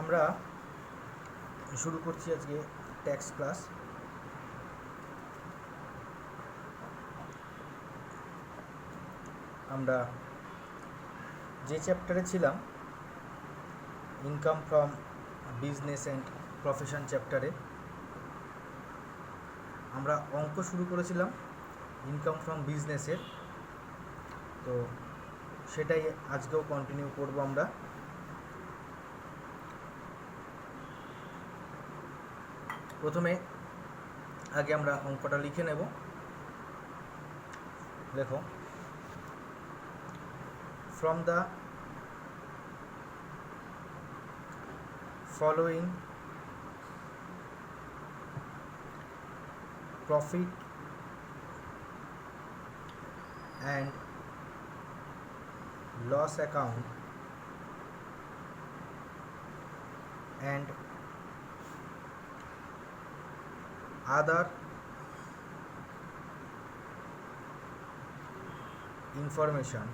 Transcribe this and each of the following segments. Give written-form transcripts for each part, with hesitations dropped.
আমরা শুরু করছি আজকে ট্যাক্স ক্লাস। আমরা যে চ্যাপ্টারে ছিলাম income from business and profession চ্যাপ্টারে আমরা অঙ্ক শুরু করেছিলাম ইনকাম ফ্রম বিজনেসের, তো সেটাই আজকেও কন্টিনিউ করব আমরা। প্রথমে আগে আমরা অঙ্কটা লিখে নেব। দেখো, from the following profit and loss account and other information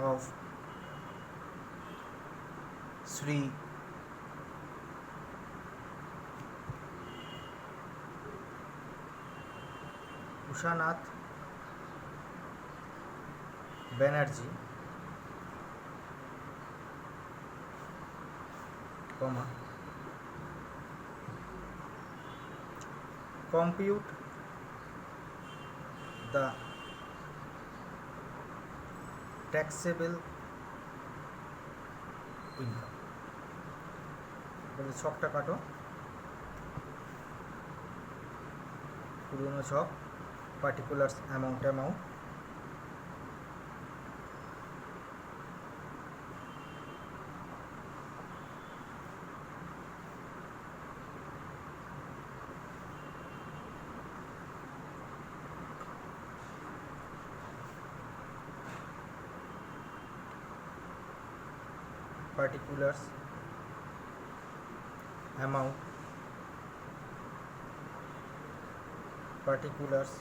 of Sri Ushanath Banerjee, compute the taxable income। ছকটা কাটো, পুরনো ছক, particulars amount particulars amount particulars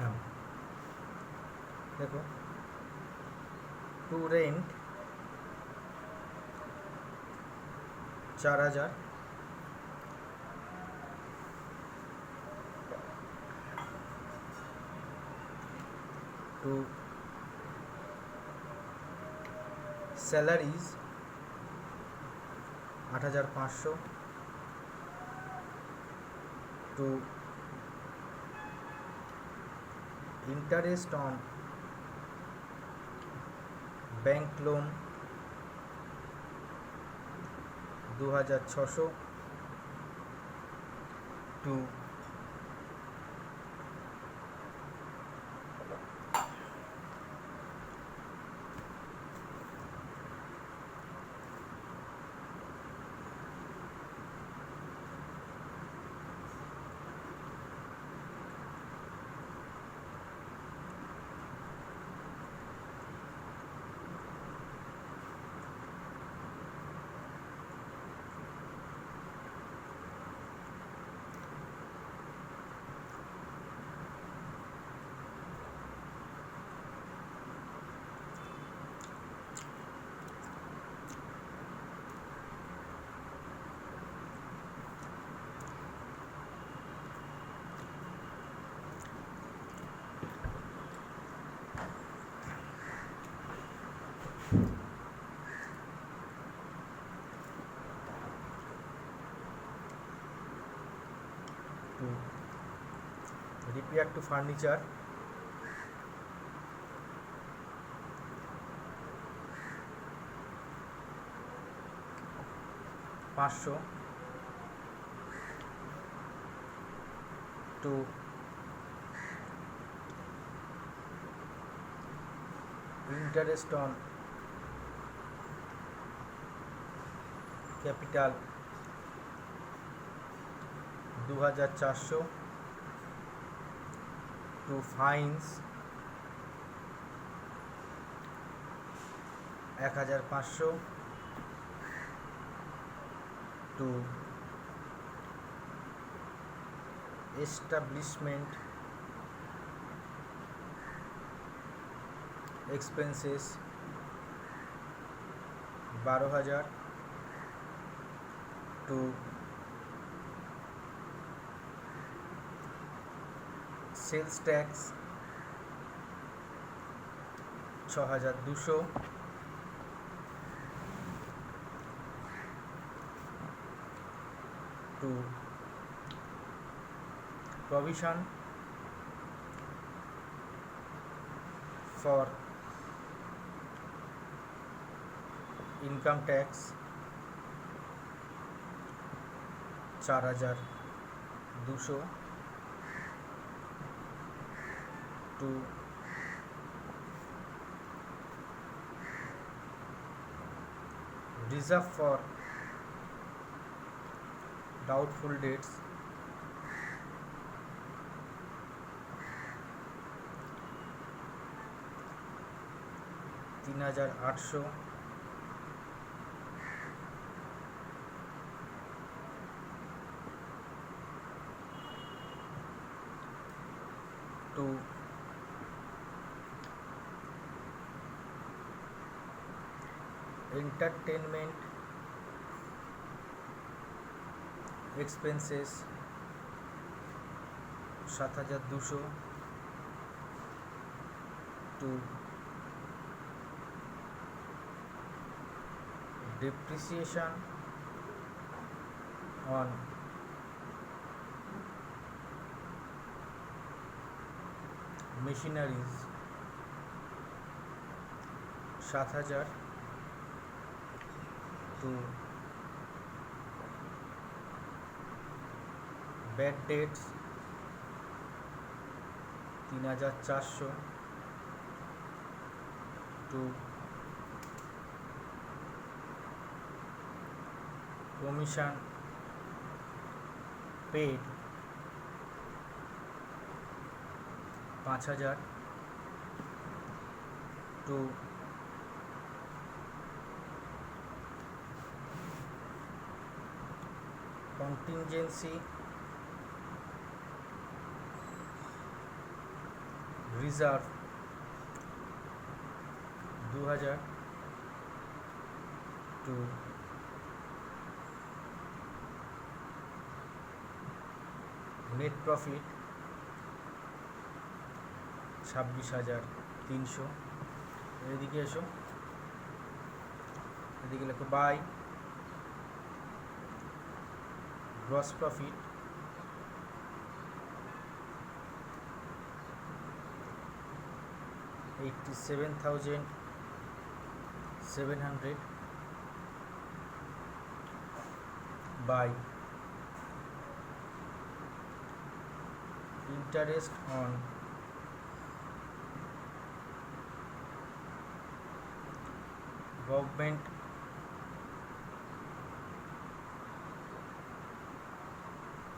amount। देखो, to rent 4000, to salaries 8500, to interest on bank loan 2600, to repair to furniture 500, to interest on capital 2400, to fines 1500, to establishment expenses 12,000 to sales tax 6,200 to provision for income tax 4,200 to reserve for doubtful debts 3,800 to entertainment expenses 7,200 to depreciation on machineries 7,000 to bad debts 3,400 to commission paid 5,000 to contingency reserve 2,000 to net profit 26,300 এদিকে এসো এদিকে লেখো by gross profit 87,700 by interest on government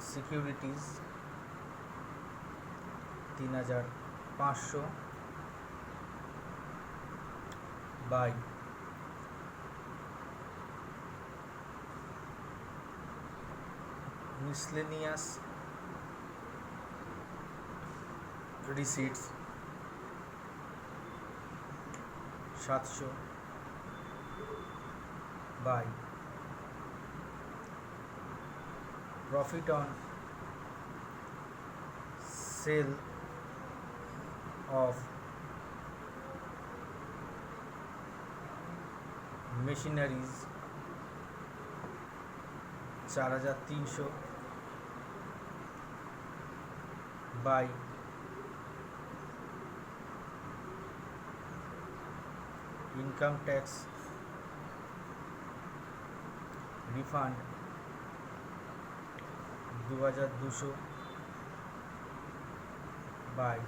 securities 3,500 by miscellaneous receipts 700 by profit on sale of machineries 4,300 by income tax refund 2,200 by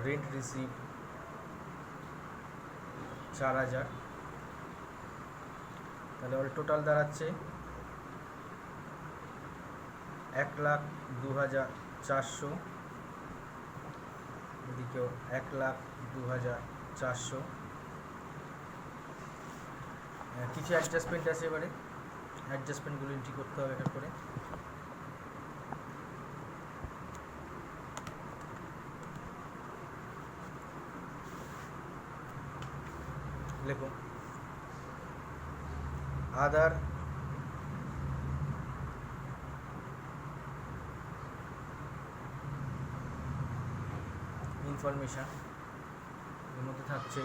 rent receipt 4,000 তাহলে all total দাঁড়াচ্ছে 1,02,400 এদিকেও 1,02,400 কিছু adjustment আছে এবারে অ্যাডজাস্টমেন্টগুলো এন্ট্রি করতে হবে একটা করে লেখো আদার ইনফরমেশান, এর মধ্যে থাকছে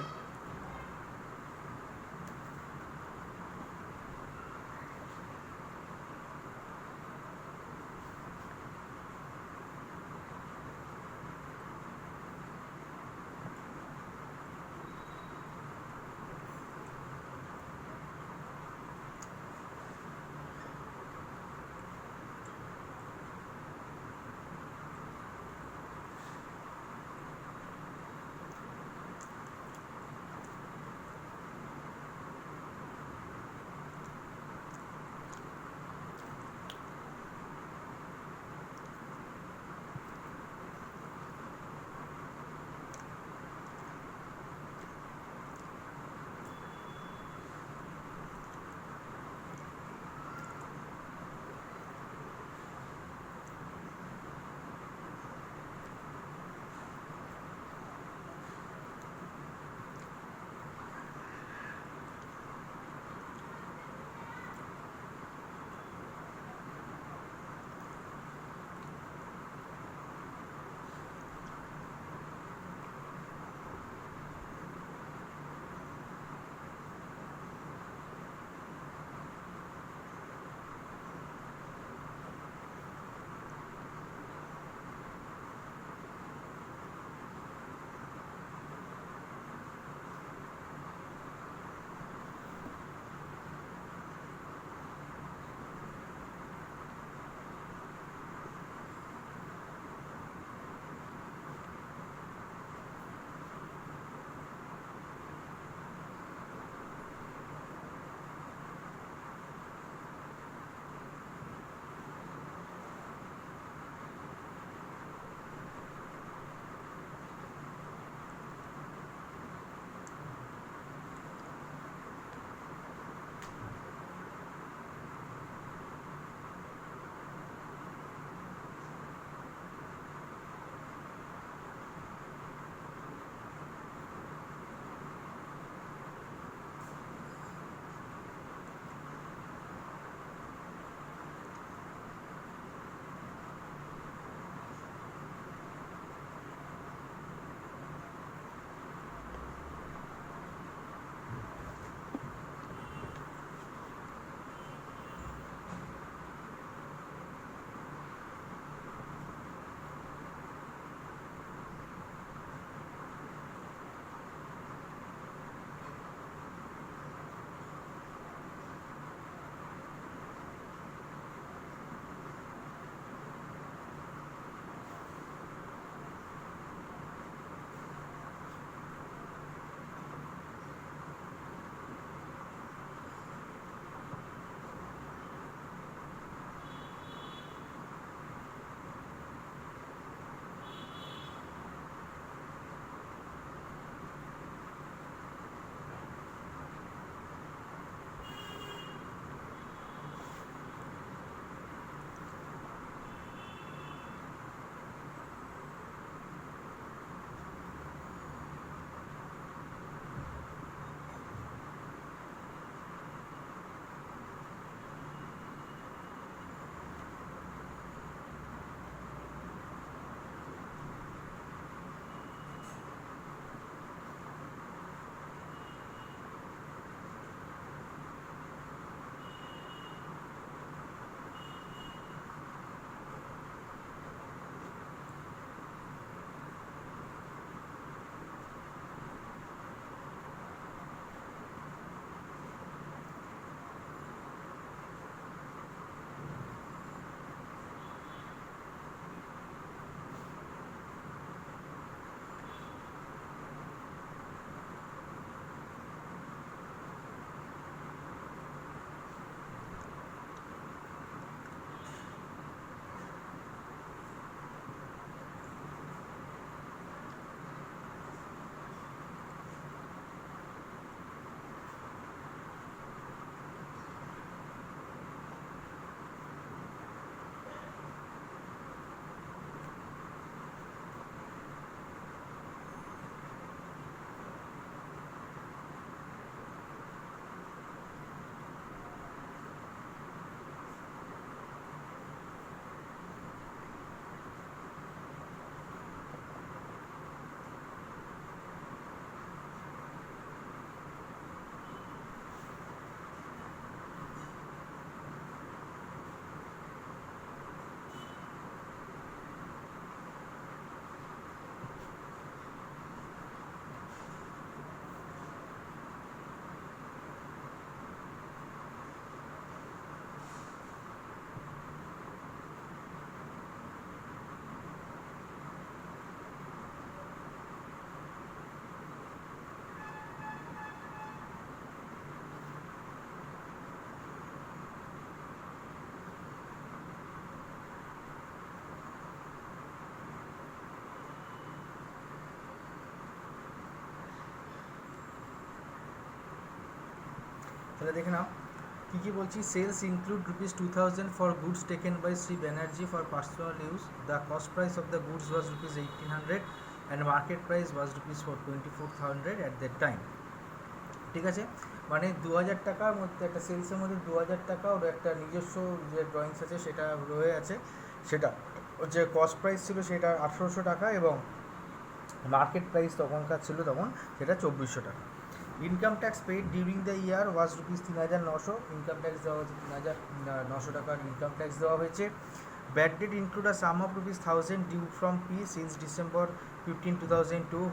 তাহলে দেখে নাও কী কী বলছি। Sales include ₹2000 for goods taken by Shri Banerjee for personal use. The cost price of the goods was ₹1800 and market price was ₹2400 at that time. ঠিক আছে, মানে 2000 টাকার মধ্যে একটা সেলসের মধ্যে 2000 টাকা ওর একটা নিজস্ব যে ড্রয়িংস আছে সেটা রয়ে আছে, সেটা যে কস্ট প্রাইস ছিল সেটা 1800 টাকা এবং মার্কেট প্রাইস তখনকার ছিল তখন সেটা 2400 টাকা। Income tax paid during the year was ₹3900, income tax দেওয়া হয়েছে 3900 টাকার ইনকাম ট্যাক্স দেওয়া হয়েছে। Bad debt include a sum of ₹1000 due from P since December 15, 2002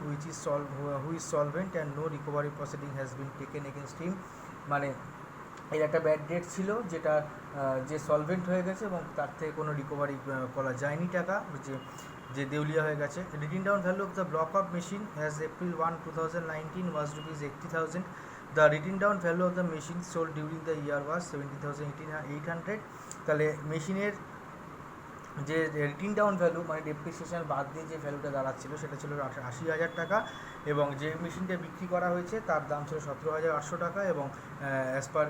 who is solvent and no recovery proceeding has been taken against him. মানে এর একটা bad date ছিল যেটা যে সলভেন্ট হয়ে গেছে এবং তার থেকে কোনো রিকভারি করা যায়নি টাকা, যে দেউলিয়া হয়ে গেছে। Written down value of the block of machine as April 1, 2019 was ₹80,000. The written down value of the machine sold during the year was 17,800. তাহলে মেশিনের যে রিটিন ডাউন ভ্যালু মানে ডেপ্রিসিয়েশন বাদ দিয়ে যে ভ্যালুটা দাঁড়াচ্ছিল সেটা ছিল 80,000 টাকা এবং যে মেশিনটা বিক্রি করা হয়েছে তার দাম ছিল 17,800 টাকা এবং as per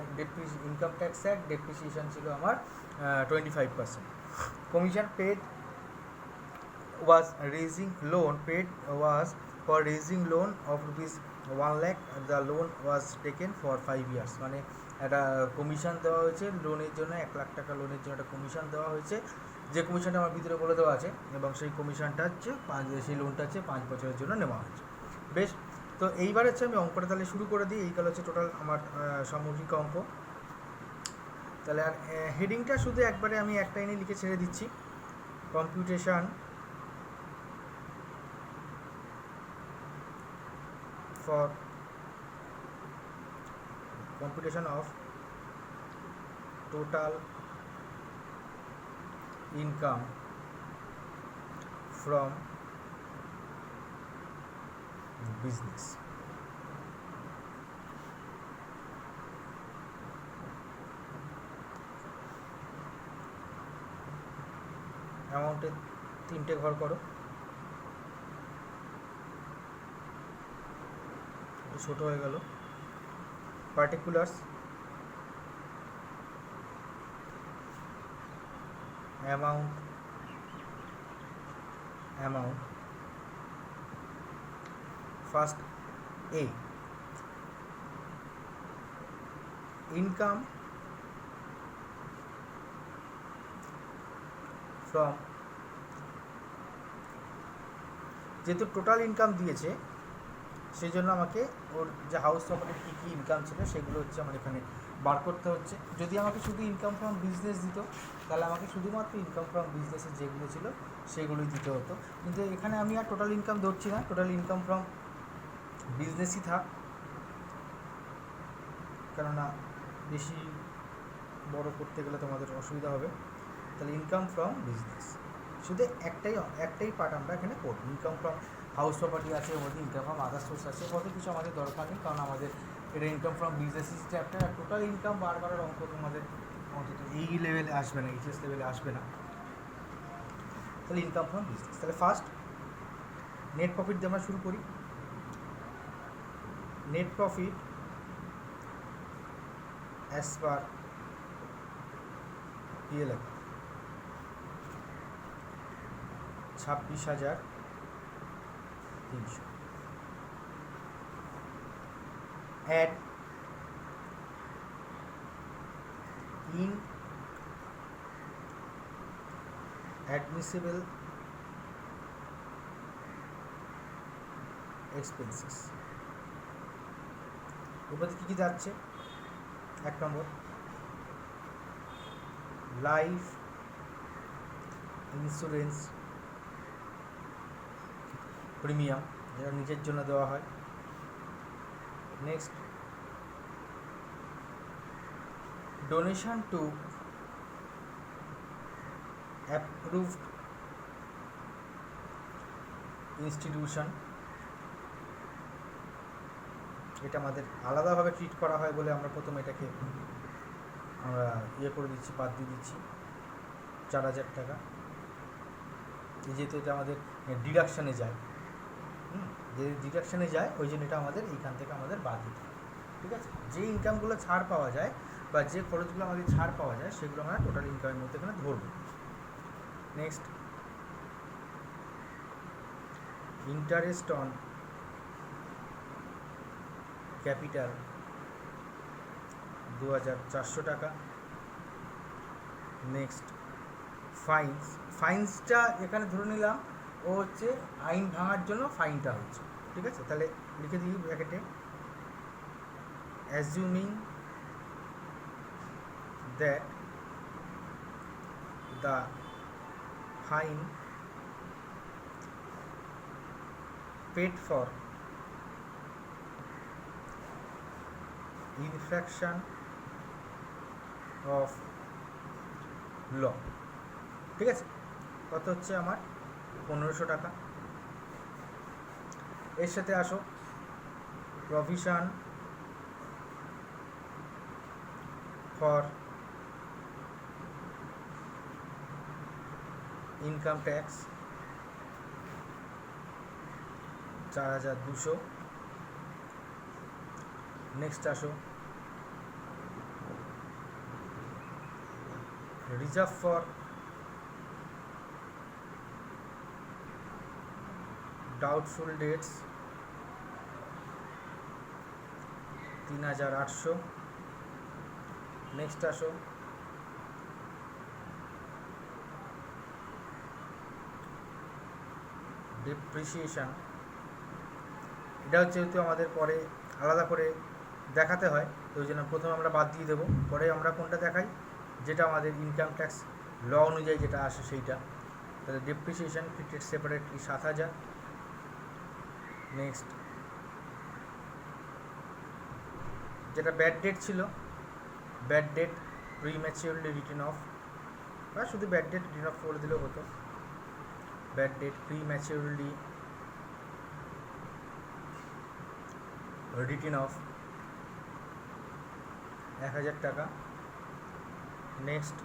income tax act depreciation ছিল আমার 25%. Commission paid was for raising loan of ₹1 lakh. The loan was taken for 5 years. মানে একটা কমিশন দেওয়া হয়েছে লোনের জন্য, 1 লাখ টাকা লোনের জন্য একটা কমিশন দেওয়া হয়েছে, যে কমিশনটা আমার ভিতরে বলে দেওয়া আছে এবং সেই কমিশনটা হচ্ছে সেই লোনটা হচ্ছে 5 বছরের জন্য নেওয়া হয়েছে। বেশ, তো এইবার হচ্ছে আমি অঙ্কটা তাহলে শুরু করে দিই। এইগুলো হচ্ছে টোটাল আমার সামগ্রিক অঙ্ক। তাহলে আর হেডিংটা শুধু একবারে আমি একটা লাইনে লিখে ছেড়ে দিচ্ছি, computation for computation of total income from business. অ্যামাউন্টে 3টে ঘর করো, ছোট হয়ে গেল। Particulars amount first A income from, যেহেতু টোটাল ইনকাম দিয়েছে সেই জন্য আমাকে ওর যে হাউস প্রপার্টির কী কী ইনকাম ছিল সেগুলো হচ্ছে আমার এখানে বার করতে হচ্ছে। যদি আমাকে শুধু ইনকাম ফ্রম বিজনেস দিত তাহলে আমাকে শুধুমাত্র ইনকাম ফ্রম বিজনেসের যেগুলো ছিল সেগুলোই দিতে হতো, কিন্তু এখানে আমি আর টোটাল ইনকাম ধরছি না, টোটাল ইনকাম ফ্রম বিজনেসই থাক, কেননা বেশি বড় করতে গেলে তোমাদের অসুবিধা হবে। তাহলে ইনকাম ফ্রম বিজনেস শুধু একটাই পার্ট আমরা এখানে করব। ইনকাম ফ্রম হাউস প্রপার্টি আছে, ওর মধ্যে ইনকাম ফ্রম আদার সোর্স আছে, কত কিছু আমাদের দরকার নেই, কারণ আমাদের এটা ইনকাম ফ্রম বিজনেস চ্যাপ্টার। আর টোটাল ইনকাম বারবারের অঙ্ক তোমাদের অন্তত এই লেভেলে আসবে না, এইচএস লেভেলে আসবে না। তাহলে ইনকাম ফ্রম বিজনেস, তাহলে ফার্স্ট নেট প্রফিট দিয়ে আমরা শুরু করি। Net profit as per PL 26,300। add in admissible expenses। এবারে কী কী যাচ্ছে? 1 নম্বর লাইফ ইন্স্যুরেন্স প্রিমিয়াম, যেটা নিজের জন্য দেওয়া হয়। Next donation to approved institution, এটা আমাদের আলাদাভাবে ট্রিট করা হয় বলে আমরা প্রথমে এটাকে আমরা করে দিচ্ছি, বাদ দিয়ে দিচ্ছি 4,000 টাকা, যেহেতু এটা আমাদের ডিডাকশানে যায়, যে ডিডাকশানে যায় ওই জন্য এটা আমাদের এইখান থেকে আমাদের বাদ দিতে হবে। ঠিক আছে, যে ইনকামগুলো ছাড় পাওয়া যায় বা যে খরচগুলো আমাদের ছাড় পাওয়া যায় সেগুলো আমরা টোটাল ইনকামের মধ্যে এখানে ধরবো। নেক্সট, ইন্টারেস্ট অন ক্যাপিটাল 2400 টাকা। নেক্সট, ফাইন্সটা এখানে ধরে নিলাম ও হচ্ছে আইন ভাঙার জন্য ফাইনটা হচ্ছে, ঠিক আছে, তাহলে লিখে দিই ব্র্যাকেটে, assuming that the fine paid for infraction of law, ঠিক আছে, কত হচ্ছে আমার 1500 টাকা। এর সাথে আসো provision for income tax 4200। Next আসো reserve for doubtful debts 3800। Next আসো ডেপ্রিসিয়েশন, এটা হচ্ছে যেহেতু আমাদের পরে আলাদা করে দেখাতে হয় তো ওই জন্য প্রথমে আমরা বাদ দিয়ে দেবো, পরে আমরা কোনটা দেখাই যেটা আমাদের ইনকাম ট্যাক্স ল অনুযায়ী যেটা আসে সেইটা। তাহলে ডেপ্রিসিয়েশন ট্রিটেড সেপারেটলি 7000। নেক্সট, যেটা ব্যাড ডেট ছিল, ব্যাড ডেট প্রিম্যাচিওরলি রিটেন অফ, বা শুধু ব্যাড ডেট রিটেন অফ করে দিলেও হতো, ব্যাড ডেট প্রিম্যাচিওরলি রিটেন অফ 1000 টাকা। নেক্সট,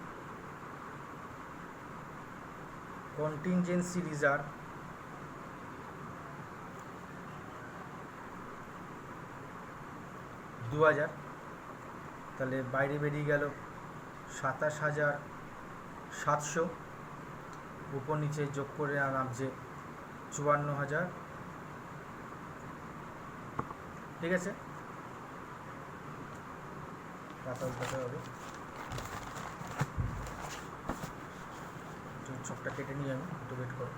কন্টিনজেন্সি রিজার্ভ 2000, তাহলে বাইরে বেরিয়ে গেল 27700, উপর নিচে যোগ করে নামছে 54000, ঠিক আছে, টাকা উঠাতে হবে, ছকটা কেটে নিয়ে আমি একটু ওয়েট করো।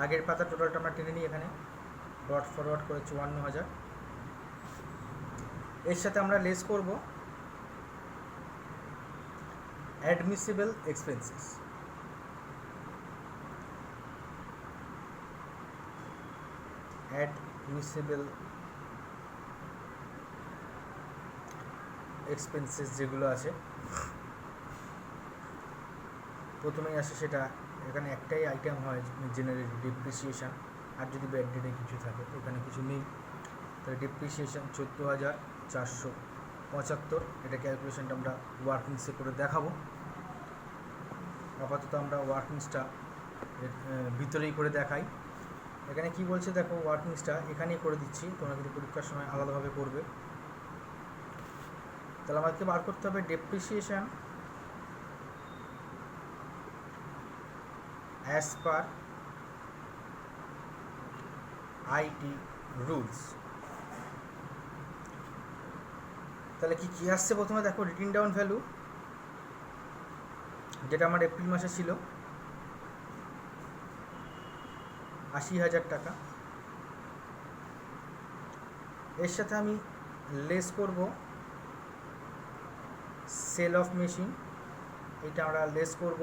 আগের পাতা টোটালটা আমরা টেনে নিই, এখানে ডট ফরওয়ার্ড করে 54000। এর সাথে আমরা লেস করব অ্যাডমিসিবল এক্সপেন্সেস, অ্যাডমিসিবল এক্সপেন্সেস যেগুলো আছে প্রথমেই আসে সেটা, এখানে একটাই আইটেম হয় জেনারেল ডেপ্রিসিয়েশন, আর যদি ব্যাড ডেটে কিছু থাকে এখানে কিছু নেই, তাহলে ডেপ্রিসিয়েশন 14475, এটা ক্যালকুলেশনটা আমরা ওয়ার্কিংসে করে দেখাবো। আপাতত আমরা ওয়ার্কিংসটা ভিতরেই করে দেখাই। এখানে কি বলছে দেখো, ওয়ার্কিংসটা এখানেই করে দিচ্ছি, তোমরা কিন্তু পরীক্ষার সময় আলাদাভাবে করবে। তাহলে আমাদেরকে বার করতে হবে depreciation as per IT rules। তাহলে কি কি আসছে প্রথমে দেখো, রিটেন ডাউন ভ্যালু যেটা আমার এপ্রিল মাসে ছিল 80,000 টাকা, এর সাথে আমি লেস করব সেল অফ মেশিন, এটা আমরা লেস করব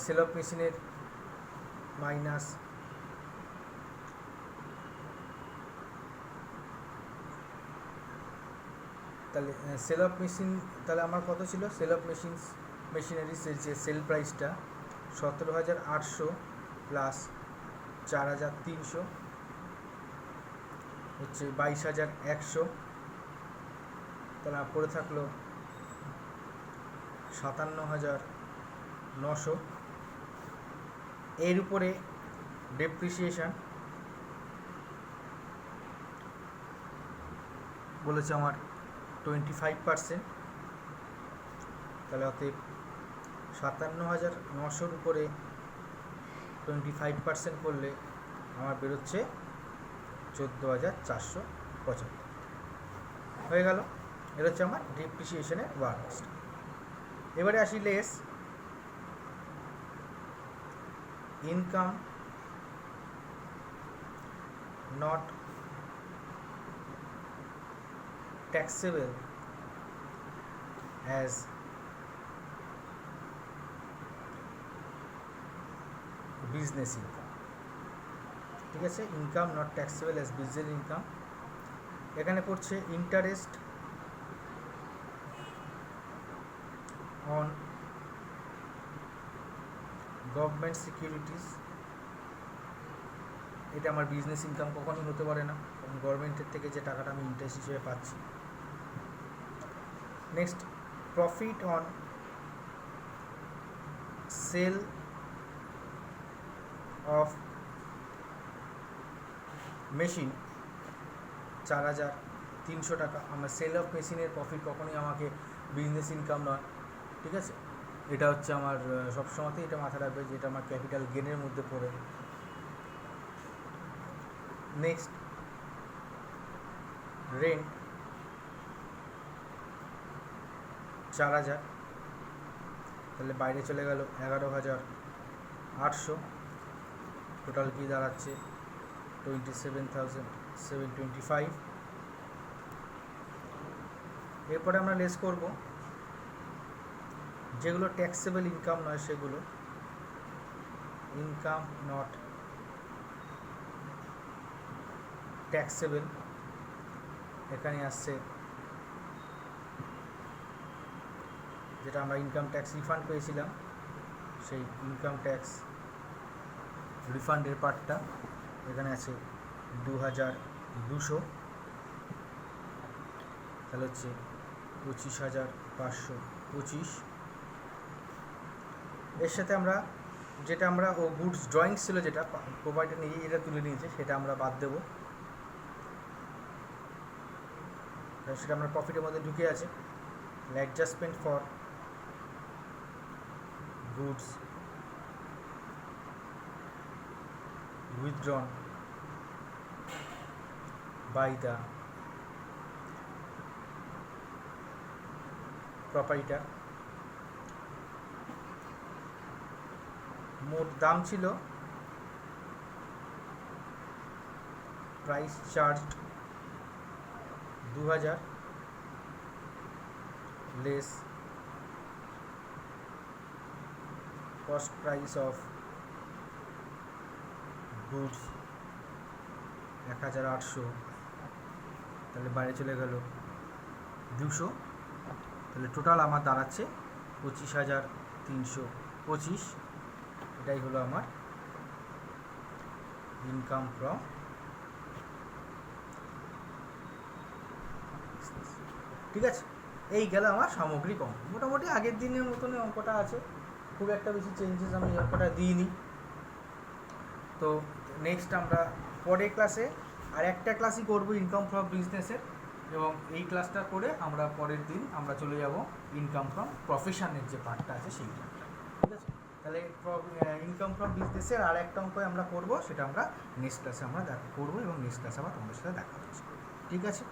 সেল অফ মেশিনের মাইনাস তাহলে সেল অফ মেশিন, তাহলে আমার কত ছিল সেল অফ মেশিনারিসের যে সেল প্রাইসটা 17,800 প্লাস 4,300 হচ্ছে 22,100, তাহলে পড়ে থাকলো 57,900। এর উপরে ডেপ্রিসিয়েশন বলেছে আমার 25%, তাহলে অতএব 57,900-র উপরে 25% করলে আমার বেরোচ্ছে 14,475 হয়ে গেল। এটা হচ্ছে আমার ডেপ্রিসিয়েশনের ওয়ার্কস্ট। এবারে আসি less income not taxable as business income, ঠিক আছে, income not taxable as business income. এখানে পড়ছে ইন্টারেস্ট অন গভর্নমেন্ট সিকিউরিটিস, এটা আমার বিজনেস ইনকাম কখনোই হতে পারে না, কারণ গভর্নমেন্টের থেকে যে টাকাটা আমি ইন্টারেস্ট হিসেবে পাচ্ছি। Next profit on sell of machine 4,300 টাকা। আমার সেল অফ মেশিনের প্রফিট কখনোই আমাকে বিজনেস ইনকাম নয়, ঠিক আছে, এটা হচ্ছে আমার সবসময়তেই এটা মাথায় রাখবে যে এটা আমার ক্যাপিটাল গেনের মধ্যে পড়ে। নেক্সট রেন্ট 4,000, তাহলে বাইরে চলে গেল 11,800, টোটাল কি দাঁড়াচ্ছে 27,725। এরপরে আমরা লেস করব যেগুলো ট্যাক্সেবল ইনকাম নয়, সেগুলো ইনকাম নট ট্যাক্সেবল। এখানে আসছে যেটা আমরা ইনকাম ট্যাক্স রিফান্ড পেয়েছিলাম, সেই ইনকাম ট্যাক্স রিফান্ডের পার্টটা এখানে আছে 2,200, তাহলে হচ্ছে 25,525। এর সাথে আমরা যেটা আমরা গুডস ড্রয়িং ছিল, যেটা প্রোভাইডার নিয়ে এটা তুলে নিয়েছে, সেটা আমরা বাদ দেবো, সেটা আমরা প্রফিটের মধ্যে ঢুকে আছে। Adjustment for goods withdrawn by the proprietor, মোট দাম ছিল price charged 2,000 less cost price of goods 1,800, তাহলে বাইরে চলে গেল 200, তাহলে টোটাল আমার দাঁড়াচ্ছে 25,325। এটাই হলো আমার ইনকাম ফ্রম, ঠিক আছে। এই গেল আমার সামগ্রিক অঙ্ক। মোটামুটি আগের দিনের মতনই অঙ্কটা আছে, খুব একটা বেশি চেঞ্জেস আমি অঙ্কটা দিইনি। তো নেক্সট আমরা পরের ক্লাসে আর একটা ক্লাসই করব ইনকাম ফ্রম বিজনেসের, এবং এই ক্লাসটা করে আমরা পরের দিন আমরা চলে যাব ইনকাম ফ্রম প্রফেশনের যে পার্টটা আছে সেই পার্টটা, ঠিক আছে। তাহলে ইনকাম ফ্রম বিজনেসের আর একটা অঙ্ক আমরা করব, সেটা আমরা নেক্সট ক্লাসে আমরা করবো, এবং নেক্সট ক্লাসে আবার তোমাদের সাথে দেখা হচ্ছে, ঠিক আছে।